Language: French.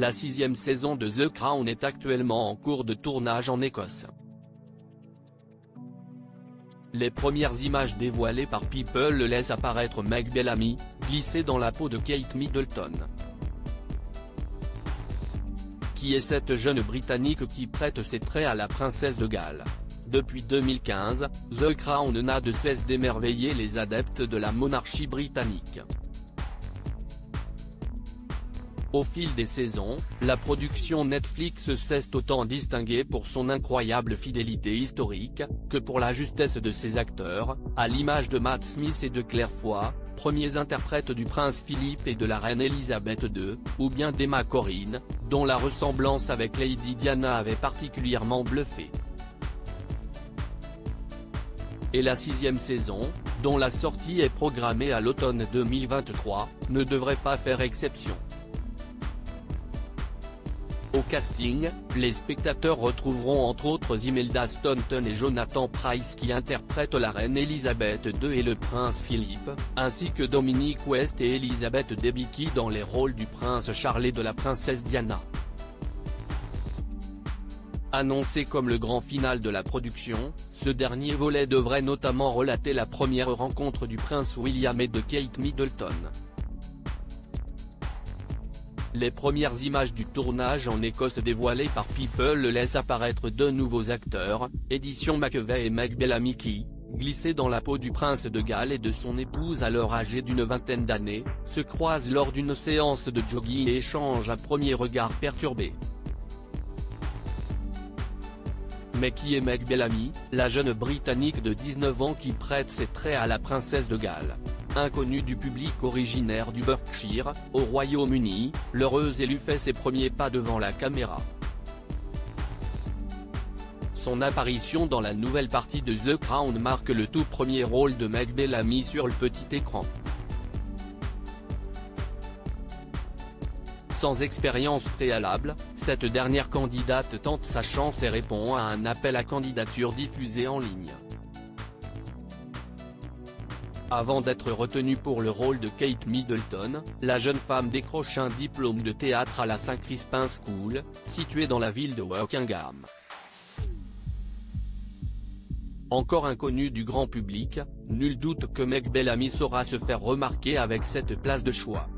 La 6e saison de The Crown est actuellement en cours de tournage en Écosse. Les premières images dévoilées par People laissent apparaître Meg Bellamy, glissée dans la peau de Kate Middleton. Qui est cette jeune Britannique qui prête ses traits à la princesse de Galles? Depuis 2015, The Crown n'a de cesse d'émerveiller les adeptes de la monarchie britannique. Au fil des saisons, la production Netflix s'est autant distinguée pour son incroyable fidélité historique, que pour la justesse de ses acteurs, à l'image de Matt Smith et de Claire Foy, premiers interprètes du prince Philippe et de la reine Elisabeth II, ou bien d'Emma Corrin, dont la ressemblance avec Lady Diana avait particulièrement bluffé. Et la 6e saison, dont la sortie est programmée à l'automne 2023, ne devrait pas faire exception. Au casting, les spectateurs retrouveront entre autres Imelda Staunton et Jonathan Pryce qui interprètent la reine Elisabeth II et le prince Philippe, ainsi que Dominic West et Elizabeth Debicki dans les rôles du prince Charles et de la princesse Diana. Annoncé comme le grand final de la production, ce dernier volet devrait notamment relater la première rencontre du prince William et de Kate Middleton. Les premières images du tournage en Écosse dévoilées par People laissent apparaître deux nouveaux acteurs, Édition McVey et Meg Bellamy qui, glissés dans la peau du prince de Galles et de son épouse alors âgée d'une vingtaine d'années, se croisent lors d'une séance de jogging et échangent un premier regard perturbé. Mais qui est Meg Bellamy, la jeune Britannique de 19 ans qui prête ses traits à la princesse de Galles? Inconnue du public originaire du Berkshire, au Royaume-Uni, l'heureuse élue fait ses premiers pas devant la caméra. Son apparition dans la nouvelle partie de The Crown marque le tout premier rôle de Meg Bellamy sur le petit écran. Sans expérience préalable, cette dernière candidate tente sa chance et répond à un appel à candidature diffusé en ligne. Avant d'être retenue pour le rôle de Kate Middleton, la jeune femme décroche un diplôme de théâtre à la St Crispin School, située dans la ville de Wokingham. Encore inconnue du grand public, nul doute que Meg Bellamy saura se faire remarquer avec cette place de choix.